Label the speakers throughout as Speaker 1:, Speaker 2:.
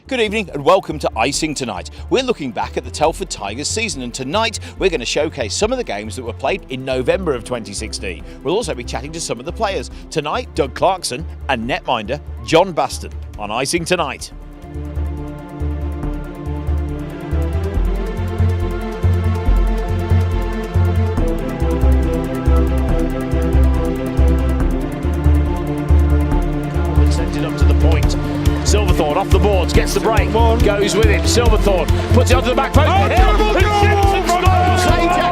Speaker 1: Good evening and welcome to Icing Tonight. We're looking back at the Telford Tigers season, and tonight we're going to showcase some of the games that were played in November of 2016. We'll also be chatting to some of the players. Tonight, Doug Clarkson and netminder John Bustin on Icing Tonight. Sends it up to the point. Silverthorne off the boards, gets the break, goes with it. Silverthorne puts it onto the back post.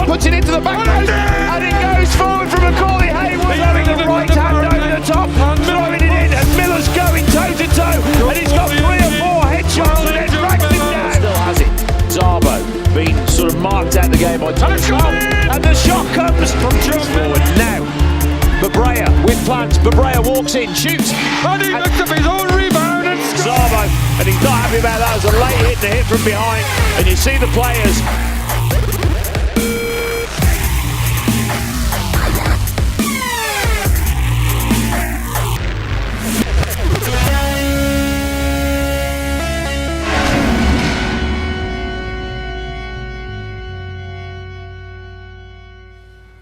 Speaker 1: Puts it into the back post, and it goes forward from Macaulay Haywood, having the right hand over the top, throwing it in, and Miller's going toe to toe, and he's got 3 or 4 headshots, and then drags him down. Still has it. Zabo being sort of marked out the game by Tom, and the shot comes from forward now. Babrea with plans. Babrea walks in, shoots,
Speaker 2: and he looks up his own rebound and
Speaker 1: Zabo, and he's not happy about that. It was a late hit to hit from behind, and you see the players.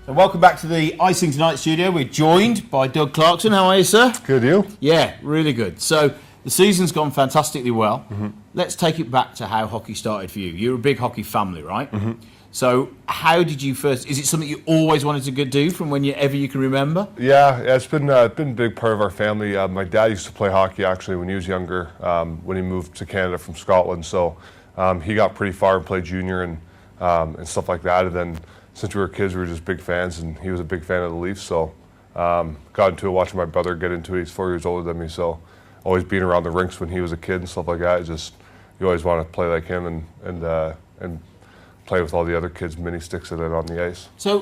Speaker 1: Welcome back to the Icing Tonight studio. We're joined by Doug Clarkson. How are you, sir?
Speaker 3: Good, you?
Speaker 1: Yeah, really good. So the season's gone fantastically well. Let's take it back to how hockey started for you. You're a big hockey family, right? So how did you first? Is it something you always wanted to do from whenever you can remember?
Speaker 3: Yeah, it's been a big part of our family. My dad used to play hockey actually when he was younger. When he moved to Canada from Scotland, so he got pretty far and played junior and stuff like that. And then since we were kids, we were just big fans, and he was a big fan of the Leafs. So got into it watching my brother get into it. He's 4 years older than me, so always being around the rinks when he was a kid and stuff like that. You always want to play like him and play with all the other kids, mini sticks that are on the ice.
Speaker 1: So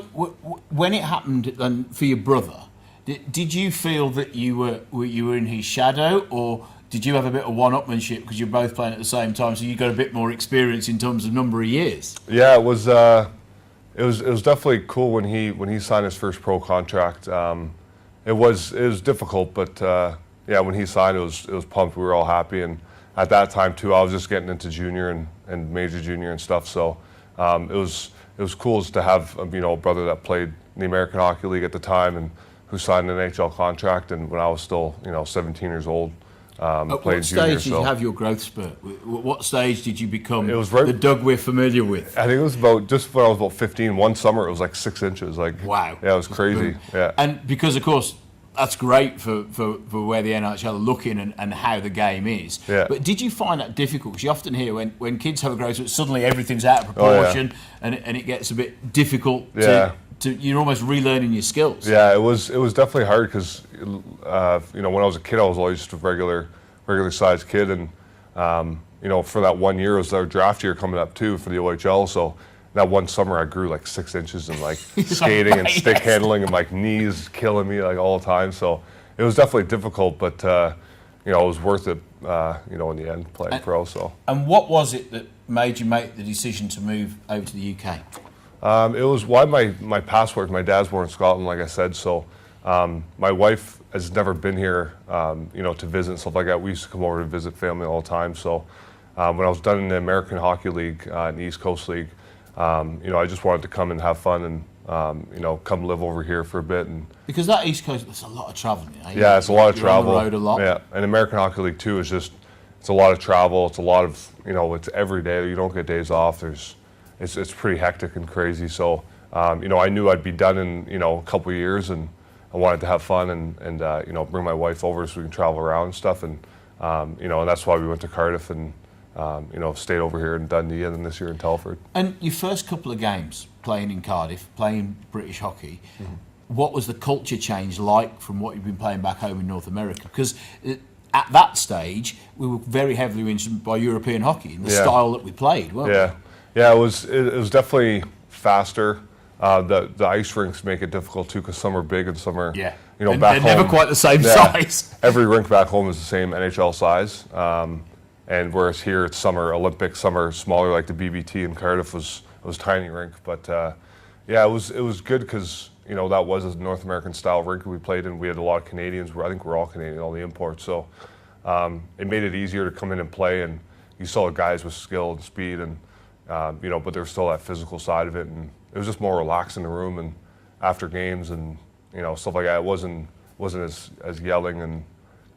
Speaker 1: when it happened for your brother, did you feel that you were in his shadow, or did you have a bit of one-upmanship because you're both playing at the same time, so you got a bit more experience in terms of number of years?
Speaker 3: Yeah, it was definitely cool when he signed his first pro contract. It was difficult, but yeah, when he signed, it was pumped. We were all happy, and at that time too, I was just getting into junior and major junior and stuff. So it was cool to have a brother that played in the American Hockey League at the time and who signed an NHL contract. And when I was still 17 years old.
Speaker 1: At what stage did you have your growth spurt? What stage did you become the Doug we're familiar with?
Speaker 3: I think it was just when I was about 15. One summer it was like 6 inches.
Speaker 1: Wow.
Speaker 3: Yeah, it was crazy. Yeah.
Speaker 1: And because of course that's great for where the NHL are looking and how the game is.
Speaker 3: Yeah.
Speaker 1: But did you find that difficult? Because you often hear when kids have a growth spurt, suddenly everything's out of proportion.
Speaker 3: Oh, yeah.
Speaker 1: and it gets a bit difficult
Speaker 3: Yeah.
Speaker 1: You're almost relearning your skills.
Speaker 3: Yeah, it was definitely hard because when I was a kid, I was always just a regular sized kid, and for that 1 year, it was our draft year coming up too for the OHL. So that one summer, I grew like 6 inches and skating and stick handling, and knees killing me all the time. So it was definitely difficult, but it was worth it. In the end, playing pro. So. And
Speaker 1: what was it that made you make the decision to move over to the UK?
Speaker 3: It was why my passport. My dad's born in Scotland, like I said. So my wife has never been here, to visit and stuff like that. We used to come over to visit family all the time. So when I was done in the American Hockey League, in the East Coast League, I just wanted to come and have fun and come live over here for a bit. And
Speaker 1: because that East Coast, there's a lot of traveling.
Speaker 3: Yeah, it's a lot of travel.
Speaker 1: On the road a lot.
Speaker 3: Yeah, and American Hockey League too is it's a lot of travel. It's a lot of it's every day. You don't get days off. It's pretty hectic and crazy. So I knew I'd be done in a couple of years, and I wanted to have fun and bring my wife over so we can travel around and stuff. And and that's why we went to Cardiff and stayed over here in Dundee and then this year in Telford. And
Speaker 1: your first couple of games playing in Cardiff, playing British hockey, what was the culture change like from what you've been playing back home in North America? Because at that stage, we were very heavily influenced by European hockey and the style that we played, weren't we?
Speaker 3: Yeah, it was definitely faster. The ice rinks make it difficult too because some are big and some are back home.
Speaker 1: They're never quite the same size.
Speaker 3: Every rink back home is the same NHL size, and whereas here it's some are Olympic, some are smaller, like the BBT in Cardiff was tiny rink. But it was good because that was a North American style rink we played in. We had a lot of Canadians. I think we're all Canadian, all the imports. So it made it easier to come in and play, and you saw guys with skill and speed, and but there's still that physical side of it, and it was just more relaxed in the room and after games and stuff like that. It wasn't as yelling and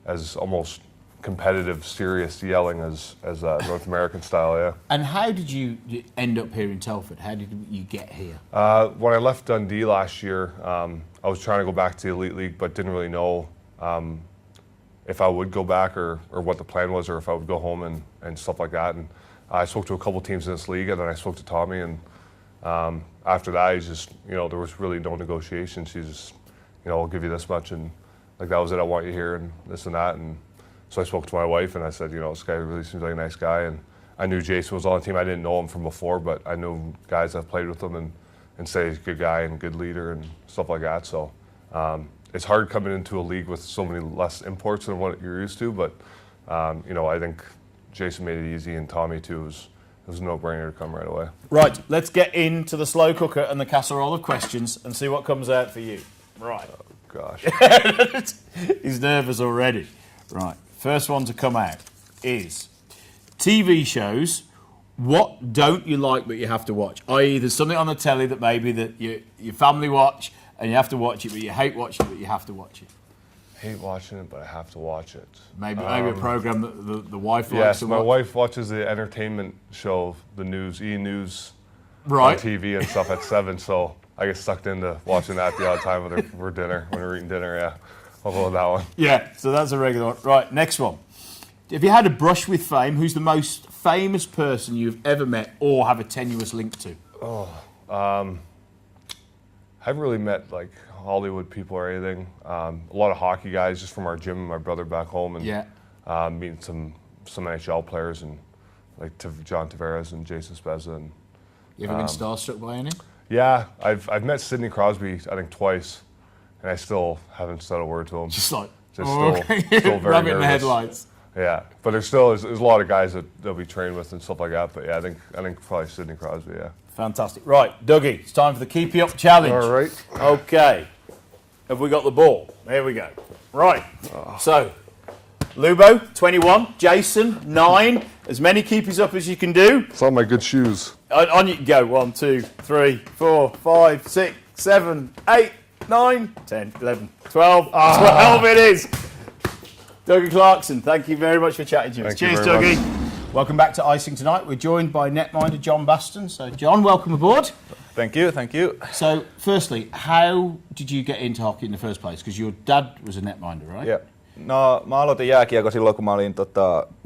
Speaker 3: as almost competitive, serious yelling as North American style. Yeah.
Speaker 1: And how did you end up here in Telford? How did you get here?
Speaker 3: When I left Dundee last year, I was trying to go back to the Elite League, but didn't really know if I would go back or what the plan was, or if I would go home and stuff like that. And I spoke to a couple teams in this league, and then I spoke to Tommy, and after that, he's just, there was really no negotiations. He's just, I'll give you this much, and like that was it. I want you here, and this and that. And so I spoke to my wife, and I said, this guy really seems like a nice guy. And I knew Jason was on the team. I didn't know him from before, but I knew guys that played with him and say he's a good guy and good leader and stuff like that. So it's hard coming into a league with so many less imports than what you're used to, but I think Jason made it easy, and Tommy too. It was a no-brainer to come right away.
Speaker 1: Right, let's get into the slow cooker and the casserole of questions and see what comes out for you. Right.
Speaker 3: Oh, gosh.
Speaker 1: He's nervous already. Right, first one to come out is TV shows. What don't you like but you have to watch? I.e., there's something on the telly that maybe that your family watch and you have to watch it, but you hate watching it, but you have to watch it.
Speaker 3: Hate watching it, but I have to watch it.
Speaker 1: Maybe a program that the wife likes.
Speaker 3: Yes,
Speaker 1: to
Speaker 3: my
Speaker 1: watch.
Speaker 3: wife watches the entertainment show, the news, E! News,
Speaker 1: right,
Speaker 3: on TV and stuff at 7. So I get sucked into watching that the odd time when we're eating dinner. Yeah, I'll go with that one.
Speaker 1: Yeah, so that's a regular one. Right, next one. If you had a brush with fame, who's the most famous person you've ever met or have a tenuous link to?
Speaker 3: I haven't really met like Hollywood people or anything. A lot of hockey guys just from our gym and my brother back home, and meeting some NHL players and like John Tavares and Jason Spezza. And
Speaker 1: you ever been starstruck by any?
Speaker 3: Yeah, I've met Sidney Crosby I think twice, and I still haven't said a word to him.
Speaker 1: Still
Speaker 3: very
Speaker 1: rabbit in the
Speaker 3: nervous.
Speaker 1: headlights.
Speaker 3: Yeah, but there's a lot of guys that they'll be trained with and stuff like that. But yeah, I think probably Sidney Crosby. Yeah.
Speaker 1: Fantastic. Right, Dougie, it's time for the Keep You Up challenge.
Speaker 3: All right.
Speaker 1: Okay. Have we got the ball? Here we go. Right. So, Lubo, 21. Jason, 9. As many keepies up as you can do.
Speaker 3: It's all my good shoes.
Speaker 1: On you go. 1, 2, 3, 4, 5, 6, 7, 8, 9, 10, 11, 12. 12 it is. Doug Clarkson, thank you very much for chatting to us. Cheers, Dougie. Much. Welcome back to Icing Tonight. We're joined by netminder John Bustin. So, John, welcome aboard.
Speaker 4: Thank you, thank you.
Speaker 1: So, firstly, how did you get into hockey in the first place? Because your dad was a netminder, right?
Speaker 4: Yeah. No, mä aloitin jääkiekko silloin, kun mä olin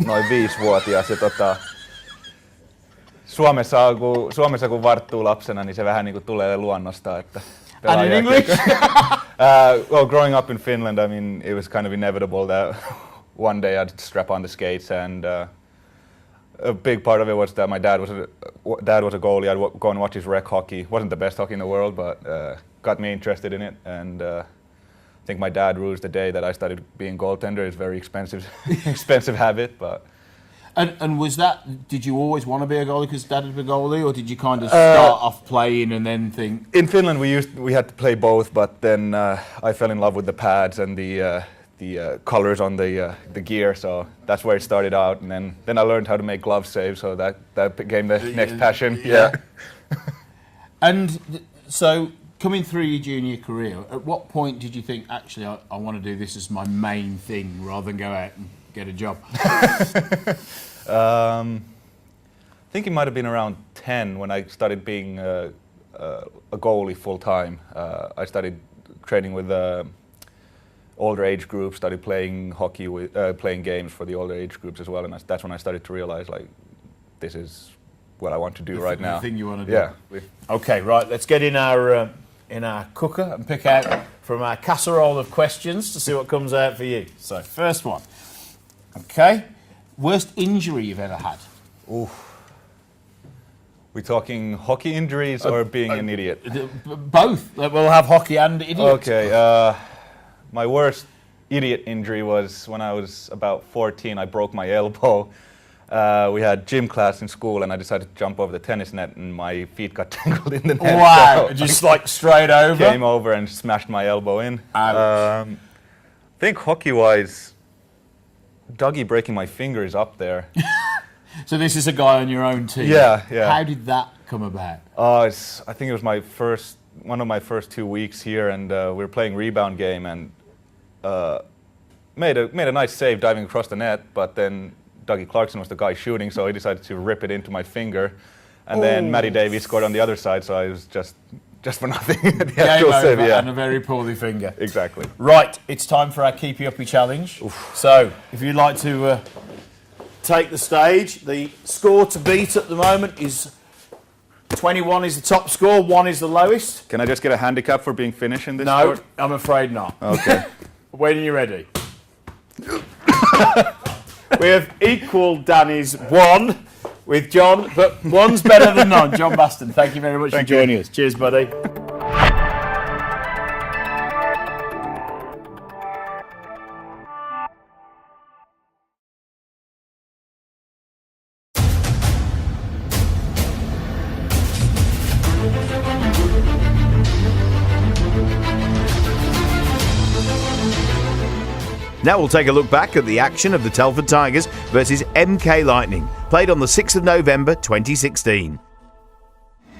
Speaker 4: noin 5-vuotias. Ja Suomessa kun varttuu lapsena, niin se vähän niin kuin tulee luonnosta. Että
Speaker 1: and in English?
Speaker 4: Well, growing up in Finland, I mean, it was kind of inevitable that one day I'd strap on the skates, and a big part of it was that my dad was a goalie. I'd go and watch his rec hockey. Wasn't the best hockey in the world, but got me interested in it. And I think my dad rules the day that I started being goaltender. It's a very expensive habit, but.
Speaker 1: And was that? Did you always want to be a goalie because Dad had been a goalie, or did you kind of start off playing and then think?
Speaker 4: In Finland, we had to play both, but then I fell in love with the pads and the colors on the gear, so that's where it started out. And then I learned how to make glove saves, so that became the next passion. Yeah.
Speaker 1: And so, coming through your junior career, at what point did you think, actually, I want to do this as my main thing rather than go out and get a job?
Speaker 4: I think it might have been around 10 when I started being a goalie full time. I started training with older age groups, started playing hockey, playing games for the older age groups as well, and that's when I started to realize, like, this is what I want to do right now.
Speaker 1: The thing you want to do.
Speaker 4: Yeah.
Speaker 1: Okay, right. Let's get in our cooker and pick out from our casserole of questions to see what comes out for you. So, first one. Okay. Worst injury you've ever had?
Speaker 4: Ooh. We talking hockey injuries or being an idiot?
Speaker 1: Both. We'll have hockey and idiot.
Speaker 4: Okay. My worst idiot injury was when I was about 14. I broke my elbow. We had gym class in school, and I decided to jump over the tennis net, and my feet got tangled in the net.
Speaker 1: Wow! So just like straight over?
Speaker 4: Came over and smashed my elbow in. I think hockey-wise, Dougie breaking my finger is up there.
Speaker 1: So this is a guy on your own team?
Speaker 4: Yeah.
Speaker 1: How did that come about?
Speaker 4: I think it was one of my first 2 weeks here, and we were playing rebound game, and made a nice save diving across the net, but then Doug Clarkson was the guy shooting, so he decided to rip it into my finger, and then Matty Davies scored on the other side, so I was just for nothing. The actual save,
Speaker 1: and a very poorly finger.
Speaker 4: Exactly.
Speaker 1: Right, it's time for our Keepy Uppy challenge. Oof. So, if you'd like to take the stage, the score to beat at the moment is 21 is the top score, 1 is the lowest.
Speaker 4: Can I just get a handicap for being finished in this
Speaker 1: No,
Speaker 4: sport?
Speaker 1: I'm afraid not.
Speaker 4: Okay.
Speaker 1: When are you ready? We have equal Danny's 1 with John, but 1's better than none. John Bustin, thank you very much for joining us. Cheers, buddy.
Speaker 5: Now we'll take a look back at the action of the Telford Tigers versus MK Lightning, played on the 6th of November 2016.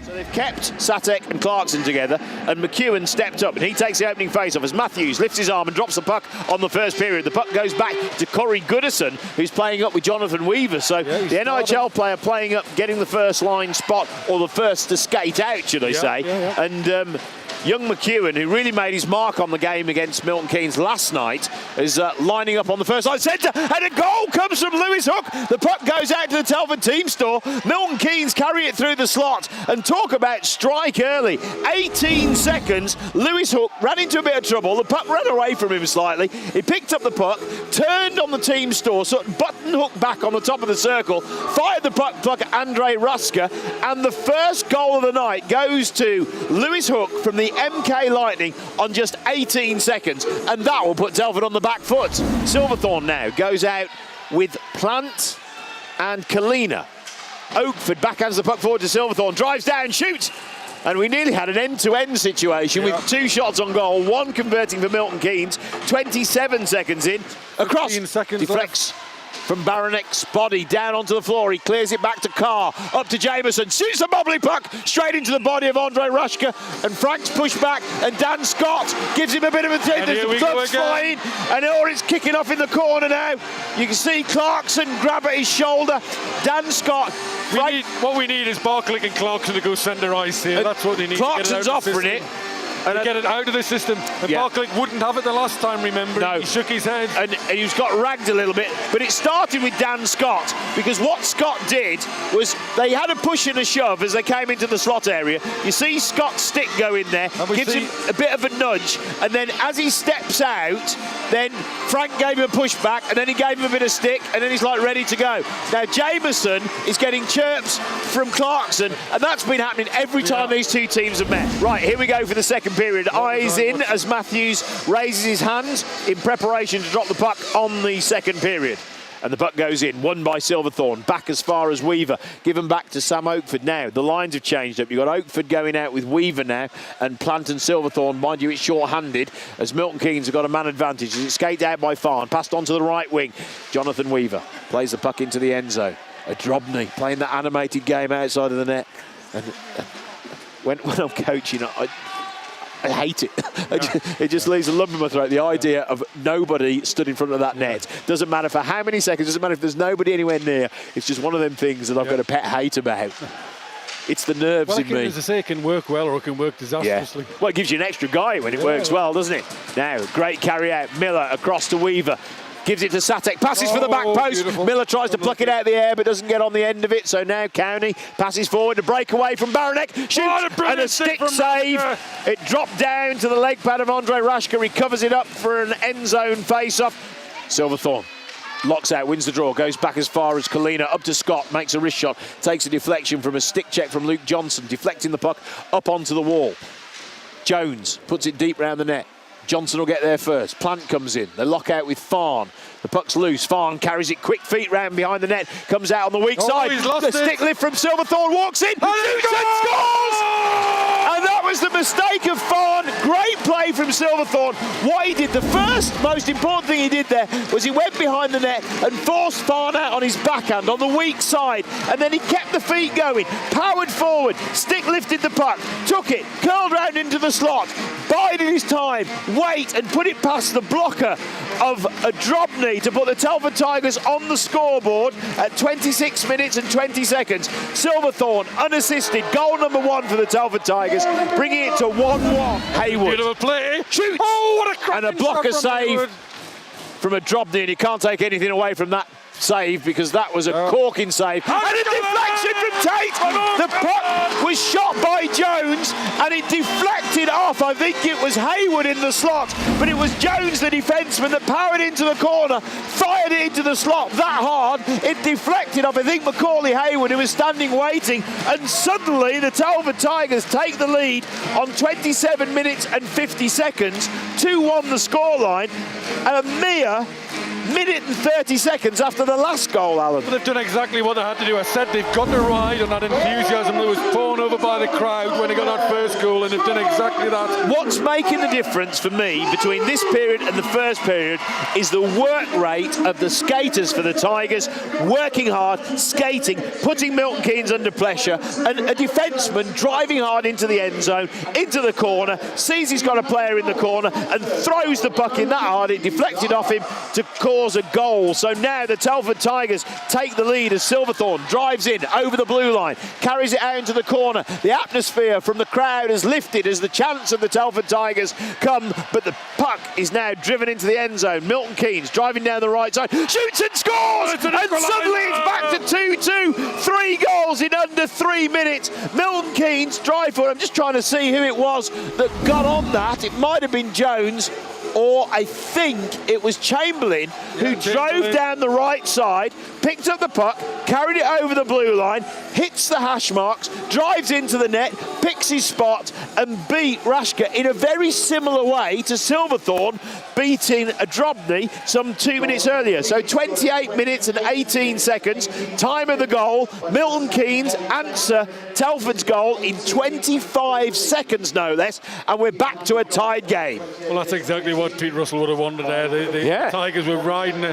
Speaker 1: So they've kept Satek and Clarkson together, and McEwen stepped up and he takes the opening face-off as Matthews lifts his arm and drops the puck on the first period. The puck goes back to Corey Goodison, who's playing up with Jonathan Weaver. So the NIHL player playing up, getting the first line spot, or the first to skate out, should I say. And young McEwen, who really made his mark on the game against Milton Keynes last night, is lining up on the first line centre, and a goal comes from Lewis Hook. The puck goes out to the Telford team store. Milton Keynes carry it through the slot, and talk about strike early. 18 seconds, Lewis Hook ran into a bit of trouble. The puck ran away from him slightly. He picked up the puck, turned on the team store, so button hook back on the top of the circle, fired the puck at Andre Ruska, and the first goal of the night goes to Lewis Hook from the MK Lightning on just 18 seconds, and that will put Telford on the back foot. Silverthorne now goes out with Plant and Kalina. Oakford backhands the puck forward to Silverthorne, drives down, shoots, and we nearly had an end-to-end situation with 2 shots on goal, 1 converting for Milton Keynes. 27 seconds in, across, deflects from Baranek's body down onto the floor. He clears it back to Carr, up to Jameson, shoots a bubbly puck straight into the body of Andre Rushka, and Frank's pushed back, and Dan Scott gives him a bit of a thing. The club's flying, and it's kicking off in the corner now. You can see Clarkson grab at his shoulder. Dan Scott.
Speaker 2: What we need is Barclay and Clarkson to go centre ice here. That's what they need.
Speaker 1: Clarkson's offering it.
Speaker 2: And get it out of the system. And Barclay wouldn't have it the last time, remember? No. He shook his head.
Speaker 1: And he's got ragged a little bit. But it started with Dan Scott, because what Scott did was they had a push and a shove as they came into the slot area. You see Scott's stick go in there, gives him a bit of a nudge, and then as he steps out, then Frank gave him a push back, and then he gave him a bit of stick, and then he's like ready to go. Now Jameson is getting chirps from Clarkson, and that's been happening every time these two teams have met. Right, here we go for the second period. Eyes in as Matthews raises his hands in preparation to drop the puck on the second period. And the puck goes in, won by Silverthorne, back as far as Weaver, given back to Sam Oakford now. The lines have changed up. You've got Oakford going out with Weaver now, and Plant and Silverthorne, mind you, it's short-handed, as Milton Keynes have got a man advantage. As it skates out by Farn, passed on to the right wing. Jonathan Weaver plays the puck into the end zone. A Drobny playing that animated game outside of the net. And when I'm coaching, I hate it. It just leaves a lump in my throat. The idea of nobody stood in front of that net. Doesn't matter for how many seconds, doesn't matter if there's nobody anywhere near. It's just one of them things that I've got a pet hate about. It's the nerves in me.
Speaker 2: As I say, it can work well or it can work disastrously.
Speaker 1: Yeah. Well, it gives you an extra guy when it works well, doesn't it? Now, great carry out. Miller across to Weaver. Gives it to Satek, passes for the back post. Beautiful. Miller tries to pluck it out of the air, but doesn't get on the end of it. So now Cowney passes forward to break away from Baranek. Shoots, and a stick save. It dropped down to the leg pad of Andre Rashka. Recovers it up for an end zone face-off. Silverthorne locks out, wins the draw, goes back as far as Kalina, up to Scott, makes a wrist shot, takes a deflection from a stick check from Luke Johnson, deflecting the puck up onto the wall. Jones puts it deep round the net. Johnson will get there first. Plant comes in. They lock out with Farn. The puck's loose. Farn carries it quick feet round behind the net. Comes out on the weak side. The stick lift from Silverthorne, walks in, shoots and scores! And that was the mistake of Farn. Great play from Silverthorne. What he did, the first most important thing he did there was he went behind the net and forced Farn out on his backhand on the weak side, and then he kept the feet going, powered forward, stick lifted the puck, took it, curled round into the slot, bided his time, wait, and put it past the blocker of a Drobny to put the Telford Tigers on the scoreboard at 26 minutes and 20 seconds. Silverthorne unassisted, goal number 1 for the Telford Tigers, bringing it to 1-1. Haywood.
Speaker 2: Beautiful play.
Speaker 1: Shoots.
Speaker 2: Oh, what a cracking
Speaker 1: And a blocker
Speaker 2: shot from
Speaker 1: save
Speaker 2: Haywood.
Speaker 1: from a Drobny, and you can't take anything away from that save because that was a corking save. And a deflection from Tate. The puck was shot by Jones and it deflected off. I think it was Haywood in the slot, but it was Jones, the defenseman, that powered into the corner, fired it into the slot that hard, it deflected off, I think, Macaulay Haywood, who was standing waiting, and suddenly the Telford Tigers take the lead on 27 minutes and 50 seconds, 2-1 the scoreline, and a mere minute and 30 seconds after the last goal, Alan.
Speaker 2: They've done exactly what they had to do. I said they've got to ride on that enthusiasm that was poured over by the crowd when they got that first goal, and they've done exactly that.
Speaker 1: What's making the difference for me between this period and the first period is the work rate of the skaters for the Tigers, working hard, skating, putting Milton Keynes under pressure, and a defenseman driving hard into the end zone, into the corner, sees he's got a player in the corner and throws the puck in that hard. It deflected off him to cause a goal. So now the Telford Tigers take the lead as Silverthorne drives in over the blue line, carries it out into the corner. The atmosphere from the crowd has lifted as the chants of the Telford Tigers come, but the puck is now driven into the end zone. Milton Keynes driving down the right side, shoots and scores, and suddenly it's back to 2-2. 3 goals in under 3 minutes. Milton Keynes drive for it. I'm just trying to see who it was that got on that. It might have been Jones, or I think it was Chamberlain, who drove down the right side, picked up the puck, carried it over the blue line, hits the hash marks, drives into the net, picks his spot and beat Rashka in a very similar way to Silverthorne beating a Drobny some 2 minutes earlier. So 28 minutes and 18 seconds, time of the goal. Milton Keynes answer Telford's goal in 25 seconds, no less, and we're back to a tied game.
Speaker 2: Well, that's exactly what Pete Russell would have wanted there. The Tigers were riding a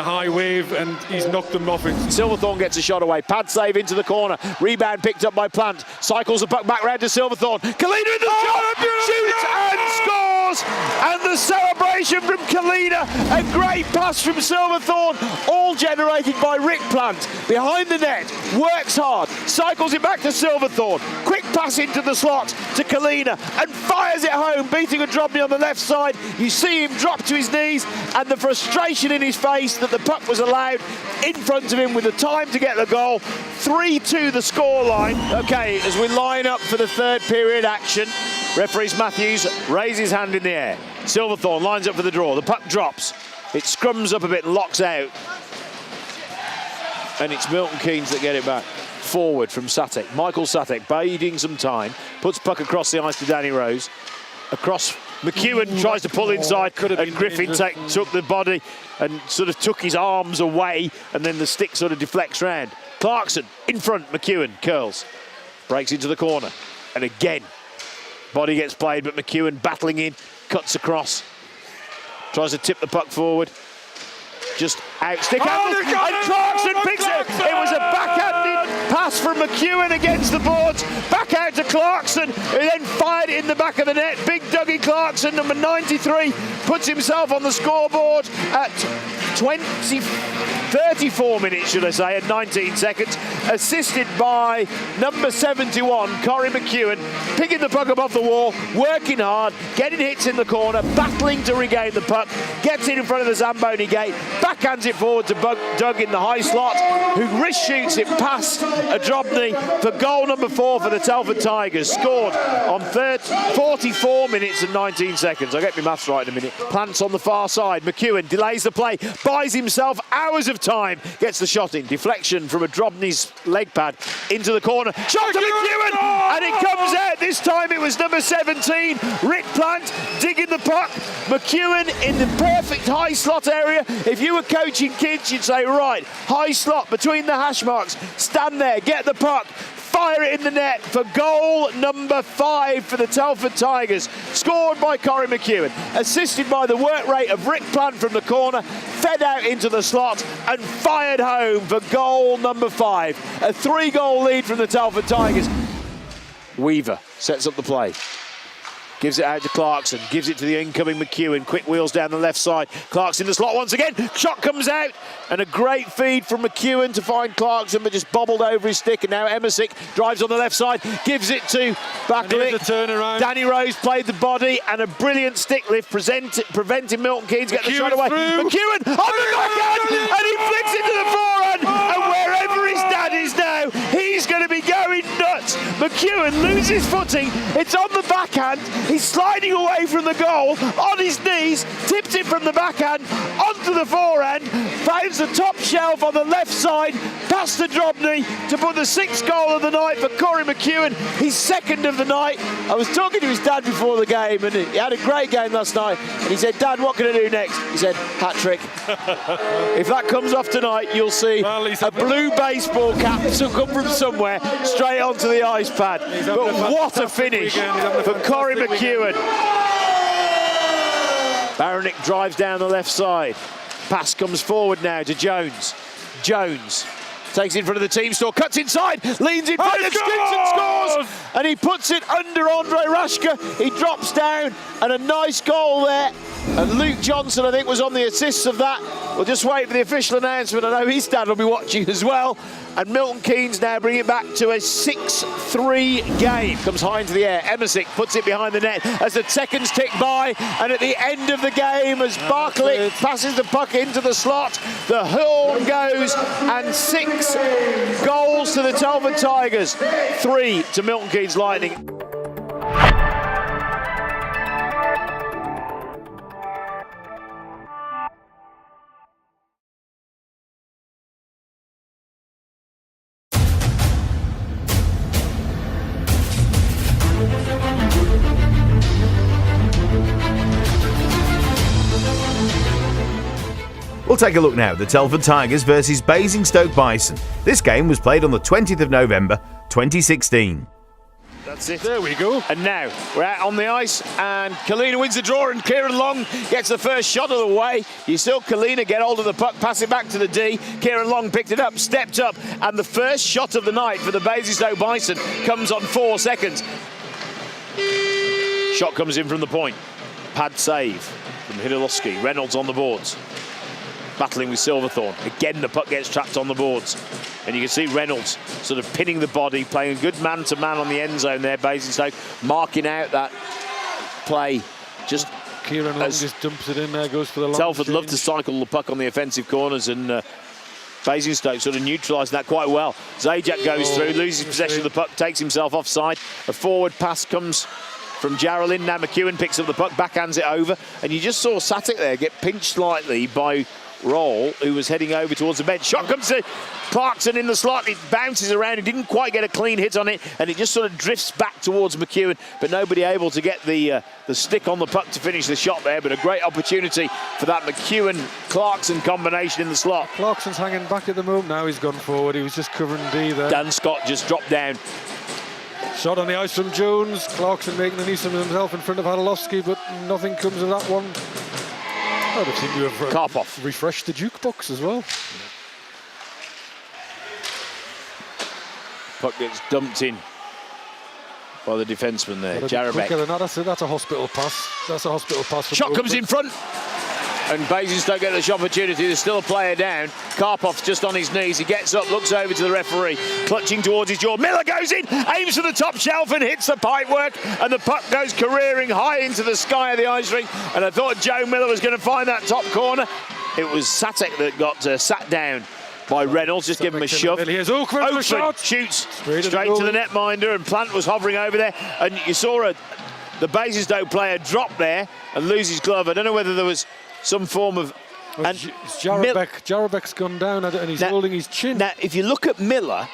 Speaker 2: high wave, and he's knocked them off it.
Speaker 1: Silverthorne gets a shot away. Pad save into the corner. Rebound picked up by Plant. Cycles the puck back round to Silverthorne. Kalina in the shot. Shoots and scores. And the celebration from Kalina. A great pass from Silverthorne. All generated by Rick Plant. Behind the net. Works hard. Cycles it back to Silverthorne. Quick pass into the slot to Kalina. And fires it home. Beating a Drobny on the left side. You see him drop to his knees. And the frustration in his face that the puck was allowed in front of him with the time to get the goal. 3-2 the scoreline. Okay, as we line up for the third period action, referee Matthews raises his hand in the air. Silverthorne lines up for the draw. The puck drops. It scrums up a bit and locks out. And it's Milton Keynes that get it back. Forward from Satek. Michael Satek biding some time. Puts puck across the ice to Danny Rose. Across McEwen tries to pull inside, and Griffin took the body and sort of took his arms away, and then the stick sort of deflects round. Clarkson in front, McEwen curls, breaks into the corner, and again, body gets played, but McEwen battling in, cuts across, tries to tip the puck forward, just out stick handles, and Clarkson picks it. It was a backhanded pass from McEwen against the boards, back out to Clarkson, who then fired it in the back of the net. Big Dougie Clarkson, number 93, puts himself on the scoreboard at 34 minutes, should I say, and 19 seconds, assisted by number 71, Corey McEwen, picking the puck above the wall, working hard, getting hits in the corner, battling to regain the puck, gets it in front of the Zamboni gate, backhands it forward to Doug in the high slot, who wrist shoots it past a Drobny for goal number 4 for the Telford Tigers, scored on 44 minutes and 19 seconds. I'll get my maths right in a minute. Plants on the far side, McEwen delays the play, buys himself hours of time, gets the shot in, deflection from a Drobny's leg pad into the corner, shot to McEwen, and it comes out. This time it was number 17, Rick Plant, digging the puck. McEwen in the perfect high slot area. If you were coaching kids, you'd say, right, high slot between the hash marks, stand there, get the puck, fire it in the net for goal number 5 for the Telford Tigers. Scored by Corey McEwen, assisted by the work rate of Rick Plant from the corner, fed out into the slot and fired home for goal number 5. A 3-goal lead from the Telford Tigers. Weaver sets up the play. Gives it out to Clarkson, gives it to the incoming McEwen. Quick wheels down the left side. Clarkson in the slot once again. Shot comes out. And a great feed from McEwen to find Clarkson, but just bobbled over his stick. And now Emmersick drives on the left side, gives it to Backlick. Danny Rose played the body, and a brilliant stick lift preventing Milton Keynes getting the shot away. McEwen on the backhand, and he flicks it to the forehand. And wherever his dad is now, he's going to be going nuts. McEwen loses footing. It's on the backhand. He's sliding away from the goal on his knees, tips it from the backhand onto the forehand, finds the top shelf on the left side, past the drop knee to put the 6th goal of the night for Corey McEwen, his 2nd of the night. I was talking to his dad before the game, and he had a great game last night, and he said, "Dad, what can I do next?" He said, "Hat trick." If that comes off tonight, you'll see a blue baseball cap come from somewhere straight onto the ice pad. But what a finish for Corey McEwen. Baronic drives down the left side. Pass comes forward now to Jones. Jones takes it in front of the team store, cuts inside, leans in front, and scores! And he puts it under Andre Rashka. He drops down, and a nice goal there. And Luke Johnson, I think, was on the assists of that. We'll just wait for the official announcement. I know his dad will be watching as well. And Milton Keynes now bring it back to a 6-3 game. Comes high into the air. Emersick puts it behind the net as the seconds tick by. And at the end of the game, as Barclay passes the puck into the slot, the horn goes, and 6 goals to the Telford Tigers, 3 to Milton Keynes Lightning.
Speaker 5: We'll take a look now at the Telford Tigers versus Basingstoke Bison. This game was played on the 20th of November 2016.
Speaker 1: That's it.
Speaker 2: There we go.
Speaker 1: And now we're out on the ice, and Kalina wins the draw, and Kieran Long gets the first shot of the way. You saw Kalina get hold of the puck, pass it back to the D. Kieran Long picked it up, stepped up, and the first shot of the night for the Basingstoke Bison comes on 4 seconds. Shot comes in from the point. Pad save from Hidalowski. Reynolds on the boards, battling with Silverthorne. Again, the puck gets trapped on the boards. And you can see Reynolds sort of pinning the body, playing a good man-to-man on the end zone there. Basingstoke marking out that play. Just
Speaker 2: Kieran Long just dumps it in there, goes for the long
Speaker 1: Telford
Speaker 2: change.
Speaker 1: love to cycle the puck on the offensive corners, and Basingstoke sort of neutralising that quite well. Zajac goes through, loses possession of the puck, takes himself offside. A forward pass comes from Jarrellin. Now McEwen picks up the puck, backhands it over, and you just saw Satic there get pinched slightly by Roll, who was heading over towards the bench. Shot comes to Clarkson in the slot. It bounces around. He didn't quite get a clean hit on it, and it just sort of drifts back towards McEwen, but nobody able to get the stick on the puck to finish the shot there. But a great opportunity for that McEwen-Clarkson combination in the slot.
Speaker 2: Clarkson's hanging back at the moment. Now he's gone forward. He was just covering D there.
Speaker 1: Dan Scott just dropped down.
Speaker 2: Shot on the ice from Jones. Clarkson making an use of himself in front of Hadalowski, but nothing comes of that one. Oh, they seem to have
Speaker 1: Karpov
Speaker 2: refreshed the jukebox as well.
Speaker 1: Puck gets dumped in by the defenseman there,
Speaker 2: Jarabek.
Speaker 1: Jarabek.
Speaker 2: That's a hospital pass. That's a hospital pass.
Speaker 1: Shot comes in front, and Basingstoke get this opportunity. There's still a player down. Karpov's just on his knees. He gets up, looks over to the referee, clutching towards his jaw. Miller goes in, aims for the top shelf and hits the pipework, and the puck goes careering high into the sky of the ice rink. And I thought Joe Miller was going to find that top corner. It was Satek that got sat down by Reynolds. Just give him a shove. Oakland shoots straight to the netminder, and Plant was hovering over there, and you saw the Basingstoke player drop there and lose his glove. I don't know whether there was some form of...
Speaker 2: And Jarabek's gone down and he's holding his chin.
Speaker 1: Now, if you look at Miller,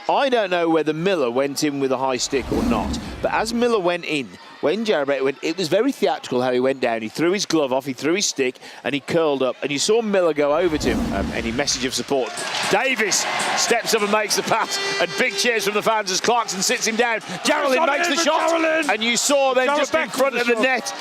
Speaker 1: I don't know whether Miller went in with a high stick or not, but as Miller went in, when Jarabek went, it was very theatrical how he went down. He threw his glove off, he threw his stick, and he curled up. And you saw Miller go over to him. Any message of support? Davis steps up and makes the pass, and big cheers from the fans as Clarkson sits him down. Jarolin makes the shot, and you saw then just in front of the net,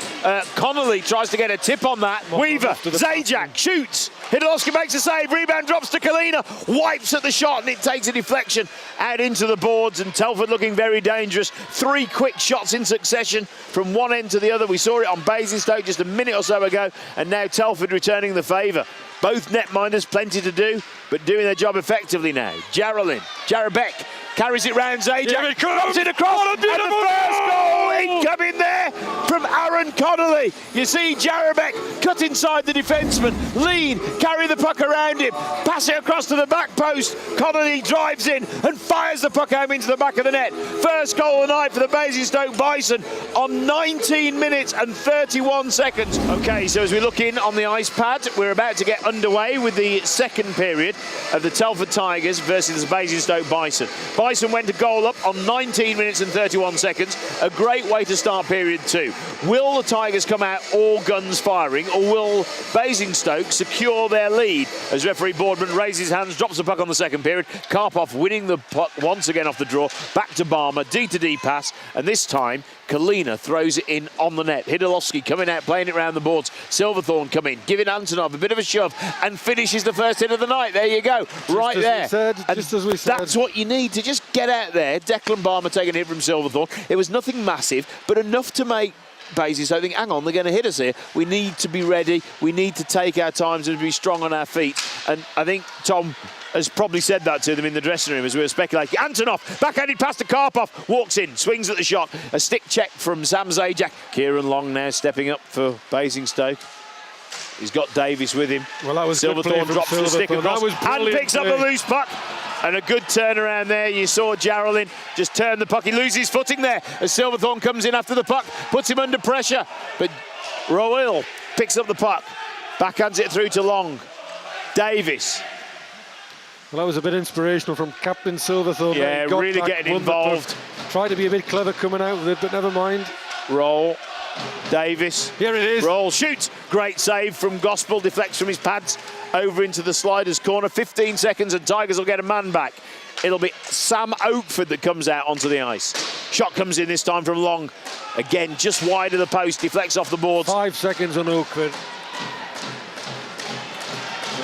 Speaker 1: Connolly tries to get a tip on that. Weaver, Zajac shoots. Hidalowski makes a save, rebound drops to Kalina, wipes at the shot, and it takes a deflection out into the boards, and Telford looking very dangerous. 3 quick shots in succession from one end to the other. We saw it on Basingstoke just a minute or so ago, and now Telford returning the favour. Both netminders, plenty to do, but doing their job effectively now. Jarabek carries it round Zajac, drops it across, and the first goal incoming there from Aaron Connolly. You see Jarabek cut inside the defenceman, lean, carry the puck around him, pass it across to the back post. Connolly drives in and fires the puck home into the back of the net. First goal of the night for the Basingstoke Bison on 19 minutes and 31 seconds. Okay, so as we look in on the ice pad, we're about to get underway with the second period of the Telford Tigers versus the Basingstoke Bison. Bison went to goal up on 19 minutes and 31 seconds. A great way to start period 2. Will the Tigers come out all guns firing, or will Basingstoke secure their lead? As referee Boardman raises his hands, drops the puck on the second period. Karpov winning the puck once again off the draw. Back to Barmer, D-to-D pass, and this time Kalina throws it in on the net. Hidalowski coming out, playing it around the boards. Silverthorne coming, giving Antonov a bit of a shove, and finishes the first hit of the night. There you go, right there.
Speaker 2: Just as we said.
Speaker 1: That's what you need to just get out there. Declan Barmer taking a hit from Silverthorne. It was nothing massive, but enough to make Basingstoke think, hang on, they're going to hit us here. We need to be ready. We need to take our times and be strong on our feet. And I think Tom has probably said that to them in the dressing room as we were speculating. Antonov, backhanded pass to Karpov, walks in, swings at the shot. A stick check from Sam Zajac. Kieran Long now stepping up for Basingstoke. He's got Davis with him.
Speaker 2: Well, that was
Speaker 1: Silverthorne drops the stick across and picks up the loose puck. And a good turnaround there. You saw Jarolin just turn the puck. He loses footing there as Silverthorne comes in after the puck, puts him under pressure. But Royal picks up the puck, backhands it through to Long. Davis.
Speaker 2: Well, that was a bit inspirational from Captain Silverthorne.
Speaker 1: Yeah, really getting involved.
Speaker 2: Tried to be a bit clever coming out with it, but never mind.
Speaker 1: Roll. Davis.
Speaker 2: Here it is.
Speaker 1: Roll, shoots. Great save from Gospel. Deflects from his pads over into the sliders corner. 15 seconds and Tigers will get a man back. It'll be Sam Oakford that comes out onto the ice. Shot comes in this time from Long. Again, just wide of the post. Deflects off the boards.
Speaker 2: 5 seconds on Oakford.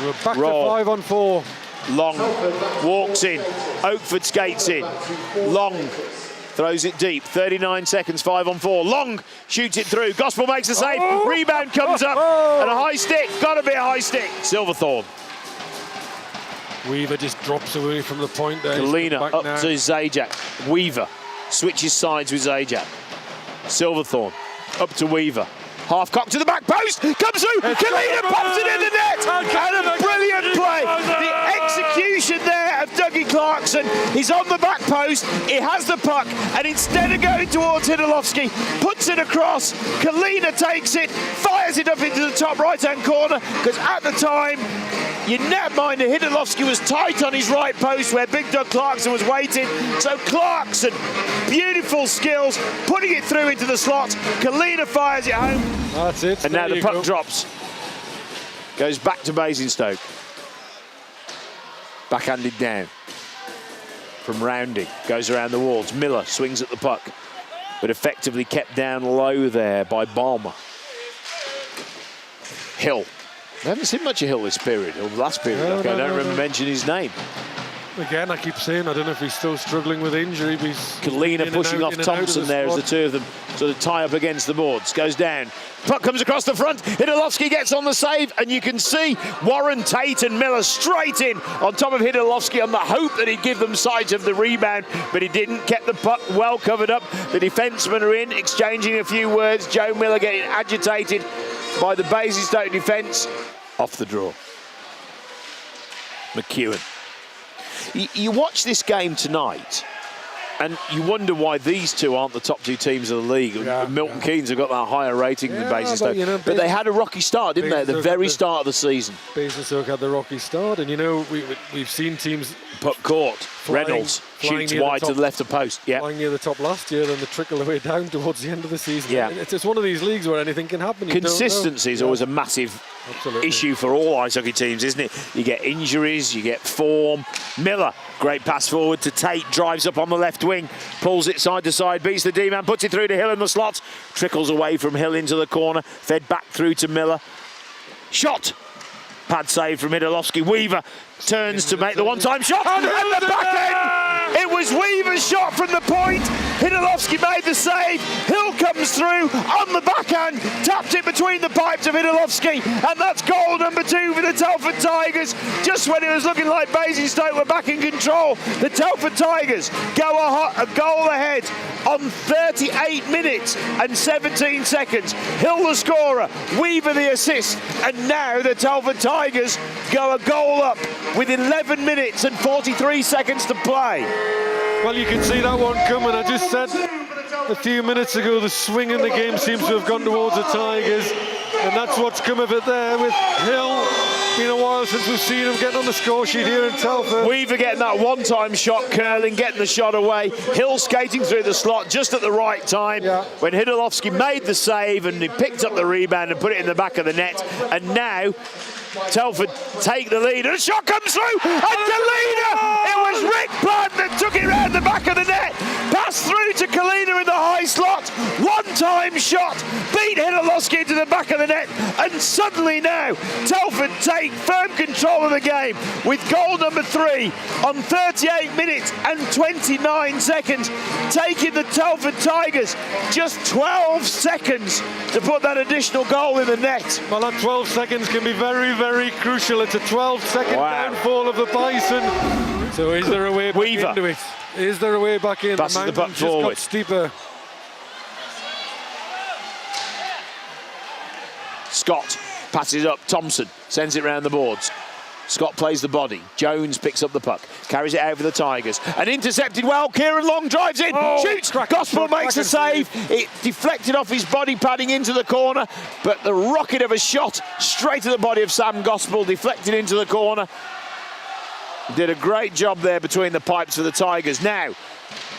Speaker 2: We're back
Speaker 1: Roll.
Speaker 2: to 5 on 4.
Speaker 1: Long walks in. Oakford skates in. Long throws it deep. 39 seconds, 5 on 4. Long shoots it through. Gospel makes the save. Rebound comes up. And a high stick. Got to be a high stick. Silverthorne.
Speaker 2: Weaver just drops away from the point there.
Speaker 1: Kalina up to Zajac. Weaver switches sides with Zajac. Silverthorne up to Weaver. Half cock to the back post. Comes through. Kalina pops it in the net. And a brilliant play. The execution there of Dougie Clarkson. He's on the back post. He has the puck. And instead of going towards Hidalowski, puts it across. Kalina takes it. Fires it up into the top right-hand corner. Because at the time, your netminder Hidalowski was tight on his right post where Big Doug Clarkson was waiting. So Clarkson, beautiful skills, putting it through into the slot. Kalina fires it home.
Speaker 2: That's it.
Speaker 1: And now the puck drops. Goes back to Basingstoke. Backhanded down. From Rounding. Goes around the walls. Miller swings at the puck. But effectively kept down low there by Balmer. Hill. I haven't seen much of Hill this period, or last period. I don't remember mentioning his name.
Speaker 2: Again, I keep saying, I don't know if he's still struggling with injury.
Speaker 1: Kalina pushing off Thompson there as the two of them sort of tie up against the boards. Goes down. Puck comes across the front. Hidalowski gets on the save, and you can see Warren, Tate and Miller straight in on top of Hidalowski on the hope that he'd give them sight of the rebound, but he didn't. Kept the puck well covered up. The defencemen are in, exchanging a few words. Joe Miller getting agitated by the Basingstoke defence. Off the draw. McEwen. You watch this game tonight and you wonder why these two aren't the top 2 teams of the league. Milton Keynes have got that higher rating than Basingstoke. But they had a rocky start, didn't they, at the very start of the season?
Speaker 2: Basingstoke had the rocky start, and you know, we've seen teams
Speaker 1: put caught.
Speaker 6: Reynolds shoots wide to the left of post. Yeah.
Speaker 2: Flying near the top last year, then the trickle away down towards the end of the season.
Speaker 6: Yeah.
Speaker 2: It's one of these leagues where anything can happen.
Speaker 6: Consistency is always a massive issue for all ice hockey teams, isn't it? You get injuries, you get form. Miller, great pass forward to Tate, drives up on the left wing, pulls it side to side, beats the D-man, puts it through to Hill in the slot, trickles away from Hill into the corner, fed back through to Miller. Shot! Pad save from Hidalowski. Weaver turns to make the one-time shot, and the back end! It was Weaver's shot from the point. Hidalowski made the save. Hill comes through on the backhand, tapped it between the pipes of Hidalowski, and that's goal number 2 for the Telford Tigers. Just when it was looking like Basingstoke were back in control, the Telford Tigers go a goal ahead on 38 minutes and 17 seconds. Hill the scorer, Weaver the assist, and now the Telford Tigers go a goal up with 11 minutes and 43 seconds to play.
Speaker 2: Well, you can see that one coming. I just said a few minutes ago the swing in the game seems to have gone towards the Tigers, and that's what's come of it there with Hill. Been a while since we've seen him getting on the score sheet here in Telford.
Speaker 6: Weaver getting that one-time shot, curling, getting the shot away. Hill skating through the slot just at the right time when Hidalowski made the save and he picked up the rebound and put it in the back of the net. And now Telford take the lead, and a shot comes through, and Kalina! It was Rick Plant that took it round the back of the net. Pass through to Kalina in the high slot. One-time shot, beat Hidalowski into the back of the net, and suddenly now Telford take firm control of the game with goal number 3 on 38 minutes and 29 seconds, taking the Telford Tigers just 12 seconds to put that additional goal in the net.
Speaker 2: Well, that 12 seconds can be very, very crucial. It's a 12-second downfall of the Bison. So is there a way back into it? Is there a way back in?
Speaker 6: Passes the puck forward.
Speaker 2: Got steeper.
Speaker 6: Scott passes up. Thompson sends it round the boards. Scott plays the body. Jones picks up the puck, carries it out for the Tigers, and intercepted well. Kieran Long drives in, shoots. Gospel makes the save. It deflected off his body padding into the corner, but the rocket of a shot straight to the body of Sam Gospel, deflected into the corner. Did a great job there between the pipes for the Tigers. Now,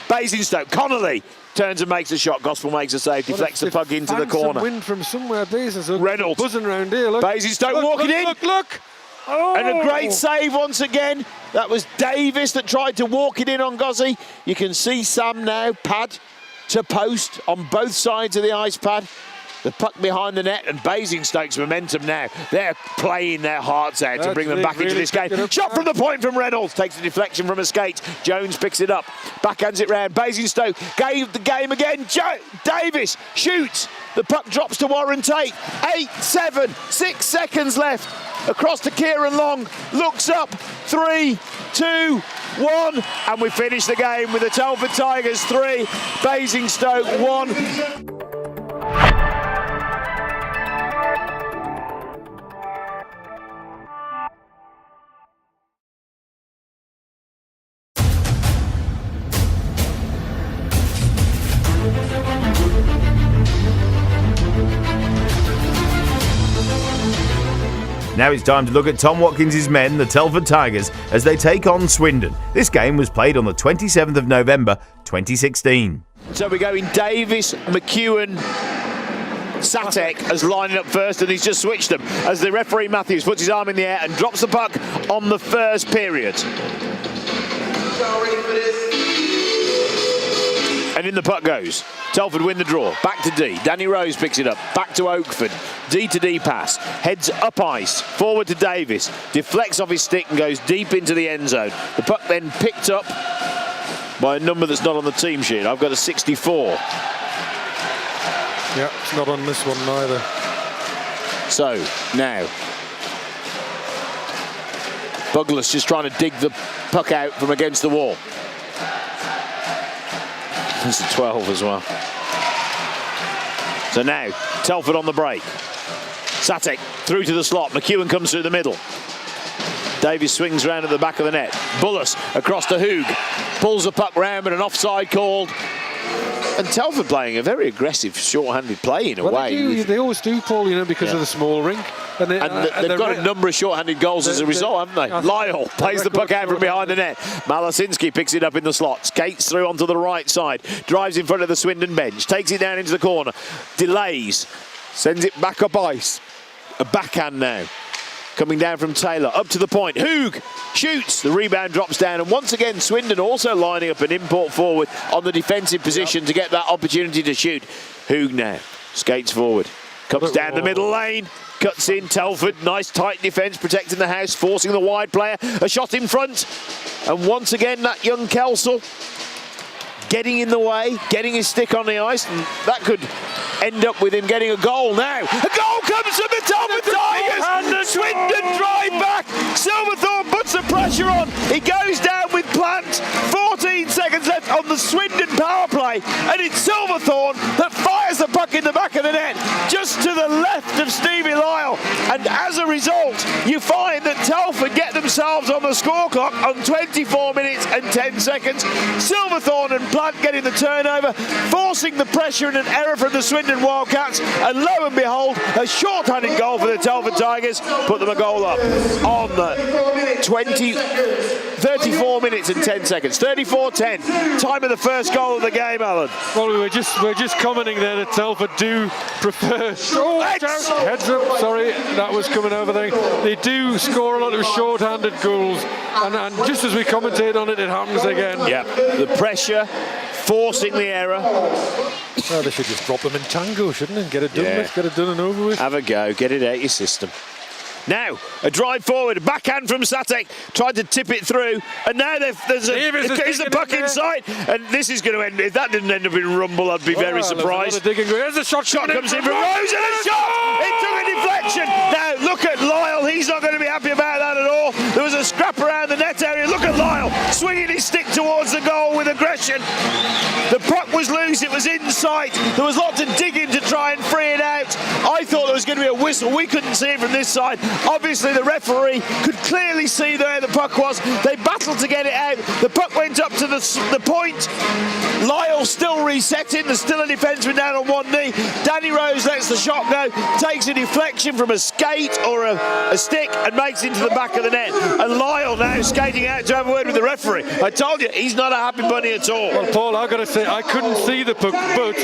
Speaker 6: Basingstoke, Connolly turns and makes a shot. Gospel makes a save, deflects the puck into the corner.
Speaker 2: Win from somewhere. Basingstoke
Speaker 6: Reynolds
Speaker 2: buzzing around here. Look.
Speaker 6: Basingstoke walking in.
Speaker 2: Look. Oh.
Speaker 6: And a great save once again. That was Davis that tried to walk it in on Gozzi. You can see Sam now, pad to post on both sides of the ice pad. The puck behind the net, and Basingstoke's momentum now. They're playing their hearts out to bring them back into this game. Shot from the point from Reynolds. Takes the deflection from a skate. Jones picks it up. Backhands it round. Basingstoke gave the game again. Davis shoots. The puck drops to Warren Tate. 8, 7, 6 seconds left. Across to Kieran Long. Looks up. 3, 2, 1. And we finish the game with the Telford Tigers 3, Basingstoke 1.
Speaker 5: Now it's time to look at Tom Watkins' men, the Telford Tigers, as they take on Swindon. This game was played on the 27th of November 2016.
Speaker 6: So we're going Davis, McEwen, Satek as lining up first, and he's just switched them as the referee Matthews puts his arm in the air and drops the puck on the first period. And in the puck goes. Telford win the draw. Back to D. Danny Rose picks it up. Back to Oakford. D to D pass. Heads up ice. Forward to Davis. Deflects off his stick and goes deep into the end zone. The puck then picked up by a number that's not on the team sheet. I've got a 64.
Speaker 2: Yeah, it's not on this one either.
Speaker 6: So, now. Buglas just trying to dig the puck out from against the wall. That's a 12 as well. So now, Telford on the break. Satek through to the slot. McEwen comes through the middle. Davies swings round at the back of the net. Bullis across to Hoog. Pulls the puck round, but an offside called. And Telford playing a very aggressive, short-handed play in a way.
Speaker 2: They always do, Paul, you know, because of the small rink. And
Speaker 6: they've got a number of short-handed goals as a result, haven't they? Lyle plays the puck out from behind the net. Malasinski picks it up in the slot, skates through onto the right side, drives in front of the Swindon bench, takes it down into the corner, delays, sends it back up ice. A backhand now. Coming down from Taylor, up to the point. Hoog shoots, the rebound drops down, and once again Swindon also lining up an import forward on the defensive position to get that opportunity to shoot. Hoog now skates forward, comes down the middle lane, cuts in. Telford, nice tight defence, protecting the house, forcing the wide player, a shot in front, and once again that young Kelsall getting in the way, getting his stick on the ice, and that could end up with him getting a goal now. A goal comes from the Telford Tigers, and the Swindon drive back. Silverthorne puts the pressure on. He goes down with Plant. 14 seconds left on the Swindon power play, and it's Silverthorne that fires the puck in the back of the net, just to the left of Stevie Lyle. And as a result, you find that Telford get themselves on the score clock on 24 minutes and 10 seconds. Silverthorne and Plant getting the turnover, forcing the pressure and an error from the Swindon Wildcats, and lo and behold, a short-handed goal for the Telford Tigers put them a goal up on 34 minutes and 10 seconds. 34-10, time of the first goal of the game, Alan.
Speaker 2: Well, we're just commenting there that Telford do prefer. Heads up, sorry, that was coming over there. They do score a lot of short-handed goals, and just as we commentate on it, it happens again.
Speaker 6: Yeah, the pressure, forcing the error.
Speaker 2: Well, they should just drop them in tango, shouldn't they? Get it done with, get it done and over with.
Speaker 6: Have a go, get it out your system. Now, a drive forward, a backhand from Satek, tried to tip it through, and now there's the puck inside, and this is going to end. If that didn't end up in rumble, I'd be very surprised.
Speaker 2: There's a shot
Speaker 6: comes in from Rose, and a shot! It took a deflection. Now, look at Lyle, he's not going to be happy about that at all. There was a scrap around the net area. Look at Lyle, swinging his stick towards the goal with aggression. The puck was loose, it was inside. There was lots of digging to try and free it out. I thought there was going to be a whistle. We couldn't see it from this side. Obviously, the referee could clearly see where the puck was. They battled to get it out. The puck went up to the point. Lyle still resetting. There's still a defenseman down on one knee. Danny Rose lets the shot go, takes a deflection from a skate or a stick and makes it into the back of the net. And Lyle now skating out to have a word with the referee. I told you, he's not a happy bunny at all.
Speaker 2: Well, Paul, I've got to say, I couldn't see the puck, but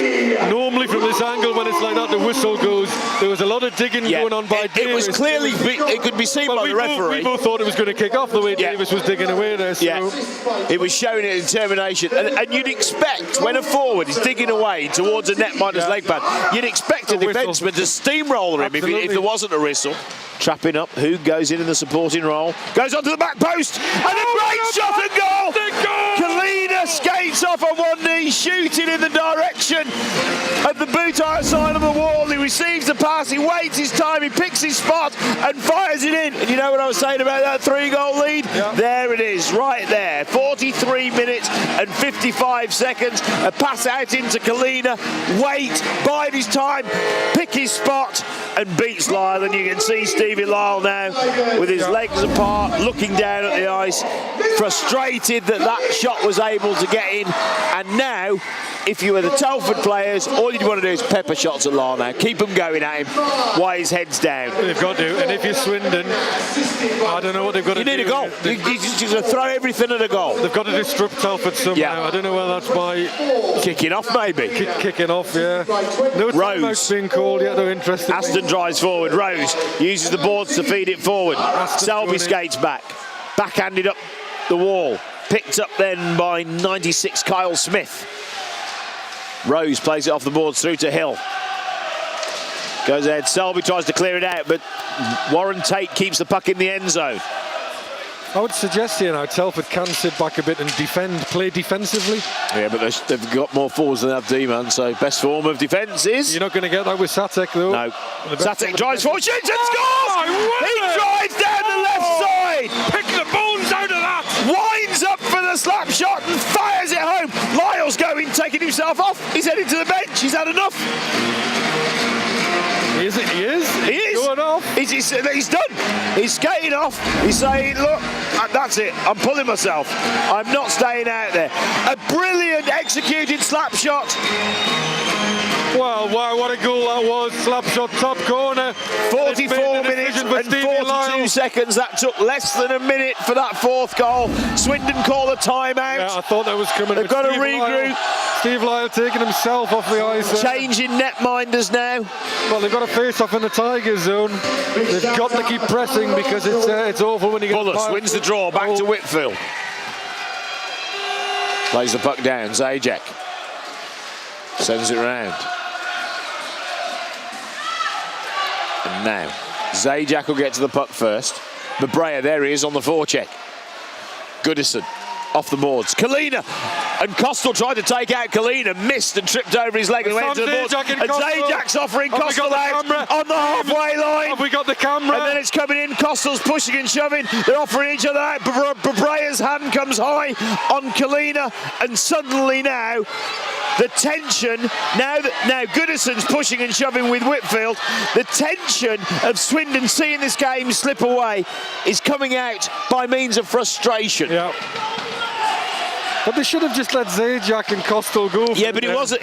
Speaker 2: normally from this angle, when it's like that, the whistle goes. There was a lot of digging going on by Davis.
Speaker 6: It was clearly, it could be seen by the referee.
Speaker 2: We both thought it was going to kick off the way Davis was digging away there. So.
Speaker 6: Yeah, it was showing it determination. And you'd expect, when a forward is digging away towards a netminder's leg pad, you'd expect a defenseman to steamroller him if there wasn't a whistle. Trapping up, who goes in the supporting role, goes onto the back post, and a great shot and goal! Kalina skates off on one knee, shooting in the direction of the boot side of the wall. He receives the pass, he waits his time, he picks his spot and fires it in. And you know what I was saying about that 3-goal lead? Yep. There it is, right there. 43 minutes and 55 seconds. A pass out into Kalina, wait, bide his time, pick his spot, and beats Lyle. And you can see Stevie Lyle now with his legs apart, looking down at the ice, frustrated that that shot was able to get in. And now, if you were the Telford players, all you'd want to do is pepper shots at Lyle now. Keep them going at him while his head's down.
Speaker 2: They've got to. And if you're Swindon, I don't know what they've got to do.
Speaker 6: You need a goal. You're just going to throw everything at a goal.
Speaker 2: They've got to disrupt Telford somehow. Yeah. I don't know whether that's by...
Speaker 6: Kicking off, maybe.
Speaker 2: Kicking off, yeah. No timeout's being called yet, though, interesting.
Speaker 6: Aston drives forward. Rose uses the boards to feed it forward. Selby skates back. Backhanded up the wall. Picked up then by 96 Kyle Smith. Rose plays it off the boards through to Hill. Goes ahead, Selby tries to clear it out, but Warren Tate keeps the puck in the end zone.
Speaker 2: I would suggest here now Telford can sit back a bit and play defensively.
Speaker 6: Yeah, but they've got more forwards than they have D-man, so best form of defence is...
Speaker 2: You're not going to get that with Satek, though.
Speaker 6: No. Satek drives forward, shoots and scores! He drives down the left side!
Speaker 2: Pick the bones out of that!
Speaker 6: Winds up for the slap shot and fires it home! Lyle's going, taking himself off. He's heading to the bench. He's had enough.
Speaker 2: He is. pulling off.
Speaker 6: He's done. He's skating off. He's saying, look, that's it. I'm pulling myself. I'm not staying out there. A brilliant executed slap shot.
Speaker 2: Well, wow, what a goal that was. Slap shot, top corner.
Speaker 6: 44 minutes and 42 seconds. That took less than a minute for that fourth goal. Swindon call a timeout.
Speaker 2: Yeah, I thought that was coming.
Speaker 6: They've got to regroup.
Speaker 2: Steve Lyle taking himself off the ice.
Speaker 6: Changing netminders now.
Speaker 2: Well, they've got to face off in the Tigers zone. They've got to keep pressing because it's awful when you get...
Speaker 6: Bullis wins the draw, back to Whitfield. Plays the puck down, Zajac. Sends it round. And now, Zajac will get to the puck first. Brea, there he is on the forecheck. Goodison off the boards. Kalina and Costal tried to take out Kalina, missed and tripped over his leg and went to the boards. And Zajac's offering Costal out on the halfway line.
Speaker 2: Have we got the camera?
Speaker 6: And then it's coming in. Costal's pushing and shoving. They're offering each other out. Brea's hand comes high on Kalina, and suddenly now the tension, now Goodison's pushing and shoving with Whitfield, the tension of Swindon seeing this game slip away is coming out by means of frustration.
Speaker 2: Yeah. But they should have just let Zajac and Costal go.
Speaker 6: Yeah, but it wasn't,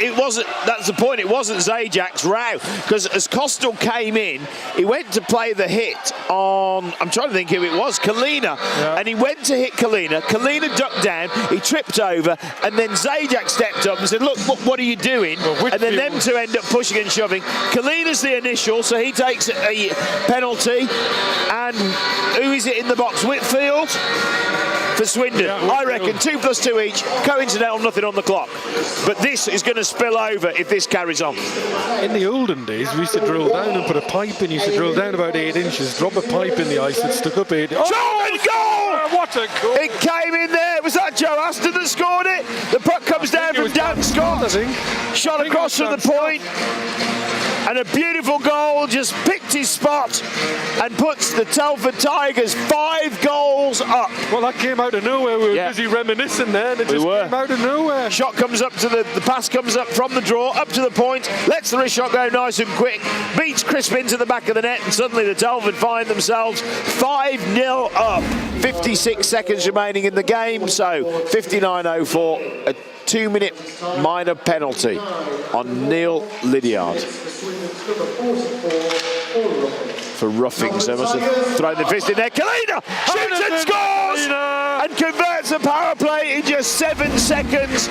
Speaker 6: that's the point, it wasn't Zajac's row, because as Costal came in, he went to play the hit on, I'm trying to think who it was, Kalina, and he went to hit Kalina. Kalina ducked down, he tripped over, and then Zajac stepped up and said, look, what are you doing? Well, and then them two end up pushing and shoving. Kalina's the initial, so he takes a penalty, and who is it in the box? Whitfield? For Swindon, yeah, I reckon 2 + 2 each, coincidental, nothing on the clock. But this is going to spill over if this carries on.
Speaker 2: In the olden days, we used to drill down and put a pipe in. You used to drill down about 8 inches, drop a pipe in the ice that stuck up 8 inches.
Speaker 6: Shot and goal!
Speaker 2: What a goal!
Speaker 6: It came in there. Was that Joe Aston that scored it? The puck comes down from Dan Scott.
Speaker 2: I think.
Speaker 6: Shot across from the point. And a beautiful goal, just picked his spot and puts the Telford Tigers 5 goals up.
Speaker 2: Well, that came out of nowhere. We were busy reminiscing there, and it just came out of nowhere.
Speaker 6: Shot comes up to the pass comes up from the draw, up to the point, lets the wrist shot go nice and quick, beats Crisp into the back of the net, and suddenly the Telford find themselves 5-0 up. 56 seconds remaining in the game, so 59:04. A 2-minute minor penalty on Neil Lydiard for roughing. So must have thrown the fist in there. Kalina shoots and scores and converts a power play in just 7 seconds.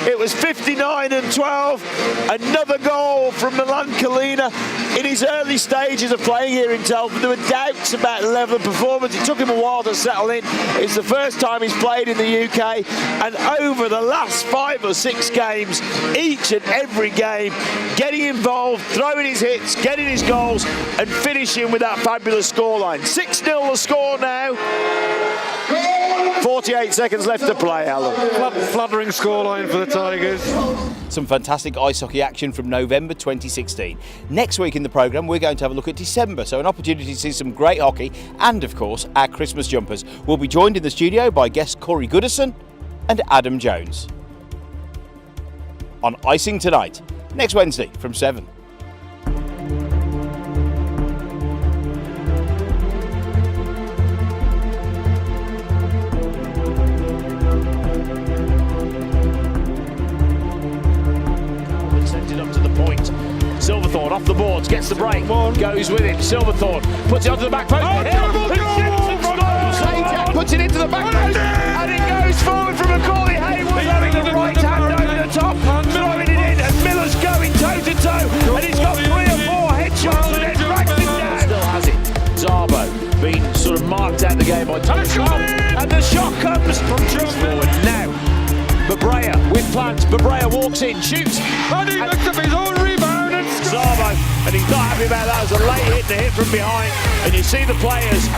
Speaker 6: It was 59-12. Another goal from Milan Kalina in his early stages of playing here in Telford. There were doubts about the level of performance. It took him a while to settle in. It's the first time he's played in the UK, and over the last 5 or 6 games, each and every game, getting involved, throwing his hits, getting his goals, and finishing with that fabulous scoreline. 6-0 the score now. 48 seconds left to play, Alan.
Speaker 2: Flattering scoreline for the Tigers.
Speaker 7: Some fantastic ice hockey action from November 2016. Next week in the programme, we're going to have a look at December, so an opportunity to see some great hockey and, of course, our Christmas jumpers. We'll be joined in the studio by guests Corey Goodison and Adam Jones on Icing Tonight, next Wednesday from 7.
Speaker 6: Silverthorne off the boards, gets the break, goes with it. Silverthorne puts it onto the back post. Zajac puts it into the back post, and it goes forward from Macaulay Haywood, having the right hand over the top, throwing it in, and Miller's going toe to toe, and he's got 3 or 4 headshots, and then drags it down. Still has it. Zabo being sort of marked out the game by Tom, and the shot comes from forward now. Brea with plans. Brea walks in, shoots,
Speaker 2: and he looks up his own rebound.
Speaker 6: Zabo, and he's not happy about that. It was a late hit, the hit from behind, and you see the players